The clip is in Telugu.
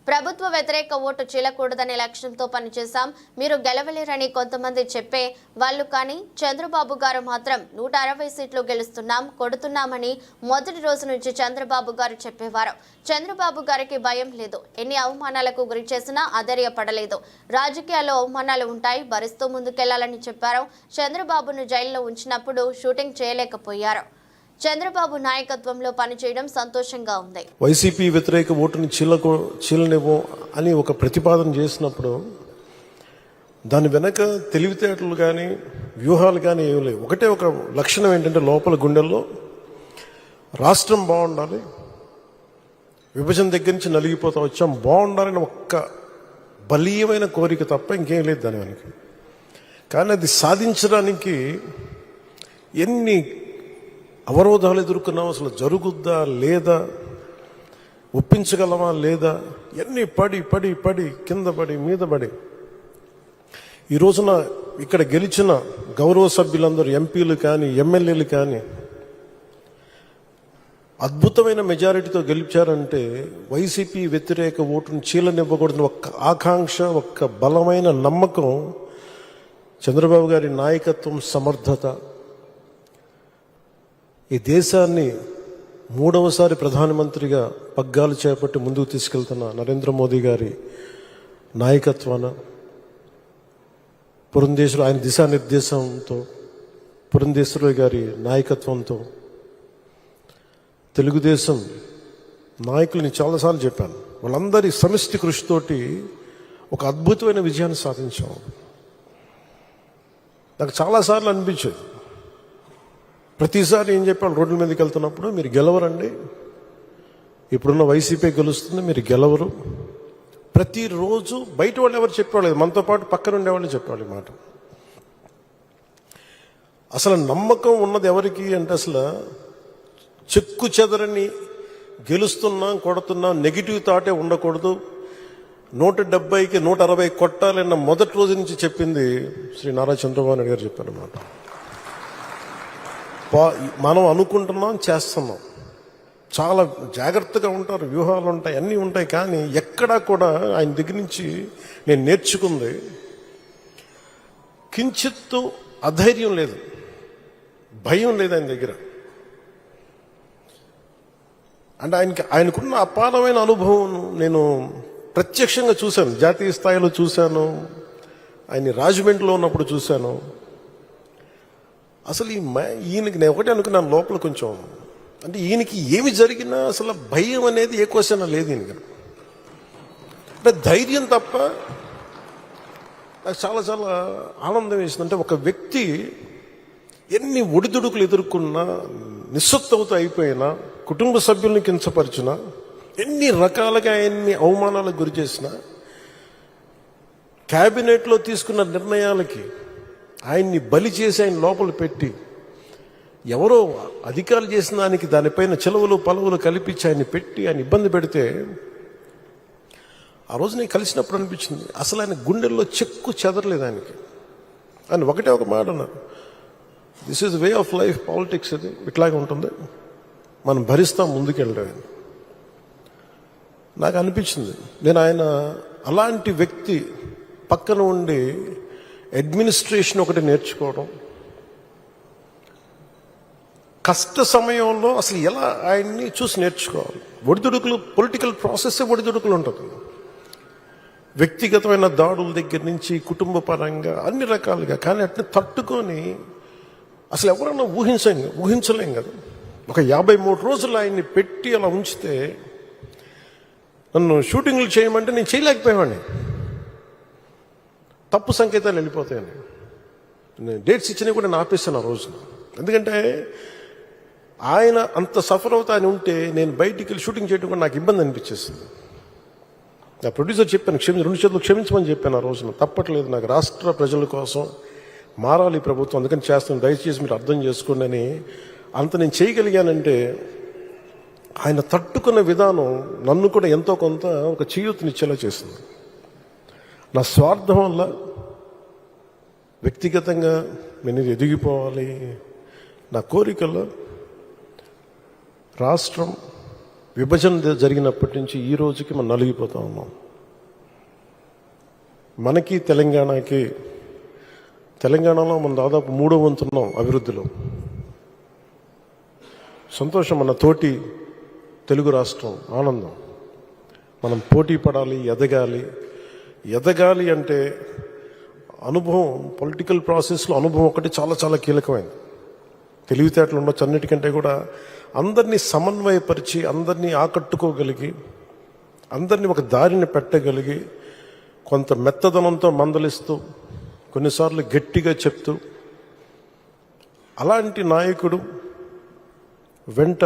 ప్రభుత్వ వ్యతిరేక ఓటు చీలకూడదనే లక్ష్యంతో పనిచేశాం. మీరు గెలవలేరని కొంతమంది చెప్పే వాళ్ళు, కానీ చంద్రబాబు గారు మాత్రం 160 సీట్లు గెలుస్తున్నాం, కొడుతున్నామని మొదటి రోజు నుంచి చంద్రబాబు గారు చెప్పేవారు. చంద్రబాబు గారికి భయం లేదు. ఎన్ని అవమానాలకు గురి చేసినా అధైర్యపడలేదు. రాజకీయాల్లో అవమానాలు ఉంటాయి, భరిస్తూ ముందుకెళ్లాలని చెప్పారు. చంద్రబాబును జైల్లో ఉంచినప్పుడు షూటింగ్ చేయలేకపోయారు. చంద్రబాబు నాయకత్వంలో పనిచేయడం సంతోషంగా ఉంది. వైసీపీ వ్యతిరేక ఓటుని చీలనివ్వం అని ఒక ప్రతిపాదన చేసినప్పుడు దాని వెనక తెలివితేటలు కానీ వ్యూహాలు కానీ ఏమి లేవు. ఒకటే ఒక లక్షణం ఏంటంటే, లోపల గుండెల్లో రాష్ట్రం బాగుండాలి, విభజన దగ్గర నుంచి నలిగిపోతా వచ్చాం, బాగుండాలని ఒక్క బలీయమైన కోరిక తప్ప ఇంకేం లేదు దాని వెనక. కానీ అది సాధించడానికి ఎన్ని అవరోధాలు ఎదుర్కొన్నాం, అసలు జరుగుద్దా లేదా, ఒప్పించగలమా లేదా, ఎన్ని పడి పడి పడి కింద పడి మీద పడి ఈ రోజున ఇక్కడ గెలిచిన గౌరవ సభ్యులందరూ ఎంపీలు కానీ ఎమ్మెల్యేలు కానీ అద్భుతమైన మెజారిటీతో గెలిచారంటే వైసీపీ వ్యతిరేక ఓటును చీలనివ్వకూడదని ఒక్క ఆకాంక్ష, ఒక్క బలమైన నమ్మకం, చంద్రబాబు గారి నాయకత్వం, సమర్థత, ఈ దేశాన్ని 3వసారి ప్రధానమంత్రిగా పగ్గాలు చేపట్టి ముందుకు తీసుకెళ్తున్న నరేంద్ర మోదీ గారి నాయకత్వాన, పురంధేశ్వరు ఆయన దిశానిర్దేశంతో, పురంధేశ్వరి గారి నాయకత్వంతో, తెలుగుదేశం నాయకులని చాలాసార్లు చెప్పాను, వాళ్ళందరి సమిష్టి కృషితోటి ఒక అద్భుతమైన విజయాన్ని సాధించాం. నాకు చాలాసార్లు అనిపించేది, ప్రతిసారి ఏం చెప్పాను, రోడ్ల మీదకి వెళ్తున్నప్పుడు మీరు గెలవరండి, ఇప్పుడున్న వైసీపీ గెలుస్తుంది, మీరు గెలవరు. ప్రతిరోజు బయట వాళ్ళు ఎవరు చెప్పేవాళ్ళు, మనతో పాటు పక్కన ఉండేవాళ్ళు చెప్పేవాళ్ళు మాట. అసలు నమ్మకం ఉన్నది ఎవరికి అంటే, అసలు చెక్కు చెదరని గెలుస్తున్నాం, కొడుతున్నాం, నెగిటివ్ థాటే ఉండకూడదు, 170కి 160 కొట్టాలన్న మొదటి రోజు నుంచి చెప్పింది శ్రీ నారా చంద్రబాబు నాయుడు గారు చెప్పారన్నమాట. మనం అనుకుంటున్నాం, చేస్తున్నాం, చాలా జాగ్రత్తగా ఉంటారు, వ్యూహాలు ఉంటాయి, అన్నీ ఉంటాయి. కానీ ఎక్కడా కూడా ఆయన దగ్గర నుంచి నేను నేర్చుకుంది కించిత్తు అధైర్యం లేదు, భయం లేదు ఆయన దగ్గర. అంటే ఆయనకున్న అపారమైన అనుభవం నేను ప్రత్యక్షంగా చూశాను, జాతీయ స్థాయిలో చూశాను, ఆయన రాజమండ్రిలో ఉన్నప్పుడు చూశాను. అసలు ఈయనకి నేను ఒకటే అనుకున్నాను లోపల కొంచెం, అంటే ఈయనకి ఏమి జరిగినా అసలు భయం అనేది ఏ క్వశ్చన్ లేదు ఈయనకి. అంటే ధైర్యం తప్ప. నాకు చాలా చాలా ఆనందం వేసింది. అంటే ఒక వ్యక్తి ఎన్ని ఒడిదుడుకులు ఎదుర్కొన్నా, నిస్సత్తువతో అయిపోయినా, కుటుంబ సభ్యుల్ని కించపరిచినా, ఎన్ని రకాలుగా ఎన్ని అవమానాలకు గురి చేసినా, క్యాబినెట్లో తీసుకున్న నిర్ణయాలకి ఆయన్ని బలి చేసి ఆయన లోపల పెట్టి, ఎవరో అధికారులు చేసిన దానికి దానిపైన చిలవలు పలవలు కల్పించి ఆయన్ని పెట్టి ఆయన ఇబ్బంది పెడితే, ఆ రోజు నేను కలిసినప్పుడు అనిపించింది అసలు ఆయన గుండెల్లో చెక్కు చెదరలేదు ఆయనకి. ఆయన ఒకటే ఒక మాట అన్నారు, this is way of life, politics అది ఇట్లాగే ఉంటుంది, మనం భరిస్తాం, ముందుకెళ్ళడం. నాకు అనిపించింది నేను ఆయన అలాంటి వ్యక్తి పక్కన ఉండి అడ్మినిస్ట్రేషన్ ఒకటి నేర్చుకోవడం, కష్ట సమయంలో అసలు ఎలా ఆయన్ని చూసి నేర్చుకోవాలి. ఒడిదుడుకులు, పొలిటికల్ ప్రాసెస్ ఒడిదుడుకులు ఉంటుంది, వ్యక్తిగతమైన దాడుల దగ్గర నుంచి కుటుంబ పరంగా అన్ని రకాలుగా. కానీ అట్లా తట్టుకొని అసలు ఎవరన్నా ఊహించలేం కదా. ఒక 53 రోజులు ఆయన్ని పెట్టి అలా ఉంచితే, నన్ను షూటింగ్లు చేయమంటే నేను చేయలేకపోయావాడిని, తప్పు సంకేతాలు వెళ్ళిపోతాయని. నేను డేట్స్ ఇచ్చినవి కూడా నేను ఆపేస్తాను ఆ రోజున. ఎందుకంటే ఆయన అంత సఫర్ అవుతా అని ఉంటే నేను బయటికి వెళ్ళి షూటింగ్ చేయడం కూడా నాకు ఇబ్బంది అనిపించేస్తుంది. నా ప్రొడ్యూసర్ చెప్పాను, 2 చేతులు క్షమించమని చెప్పాను ఆ రోజున. తప్పట్లేదు, నాకు రాష్ట్ర ప్రజల కోసం మారాలి ప్రభుత్వం, అందుకని చేస్తాను, దయచేసి మీరు అర్థం చేసుకోండి అని. అంత నేను చేయగలిగానంటే ఆయన తట్టుకున్న విధానం నన్ను కూడా ఎంతో కొంత ఒక చేయూతనిచ్చేలా చేస్తుంది. నా స్వార్థం వల్ల వ్యక్తిగతంగా నేను ఎదిగిపోవాలి, నా కోరికల్లో రాష్ట్రం, విభజన జరిగినప్పటి నుంచి ఈ రోజుకి మనం నలిగిపోతా ఉన్నాం. మనకి తెలంగాణలో మనం దాదాపు 3వ వంతున్నాం అభివృద్ధిలో. సంతోషం, మన తోటి తెలుగు రాష్ట్రం ఆనందం. మనం పోటీ పడాలి, ఎదగాలి అంటే అనుభవం, పొలిటికల్ ప్రాసెస్లో అనుభవం ఒకటి చాలా చాలా కీలకమైంది. తెలివితేటలు ఉండొచ్చు, అన్నిటికంటే కూడా అందరినీ సమన్వయపరిచి, అందరినీ ఆకట్టుకోగలిగి, అందరినీ ఒక దారిని పెట్టగలిగి, కొంత మెత్తదనంతో మందలిస్తూ, కొన్నిసార్లు గట్టిగా చెప్తూ, అలాంటి నాయకుడు వెంట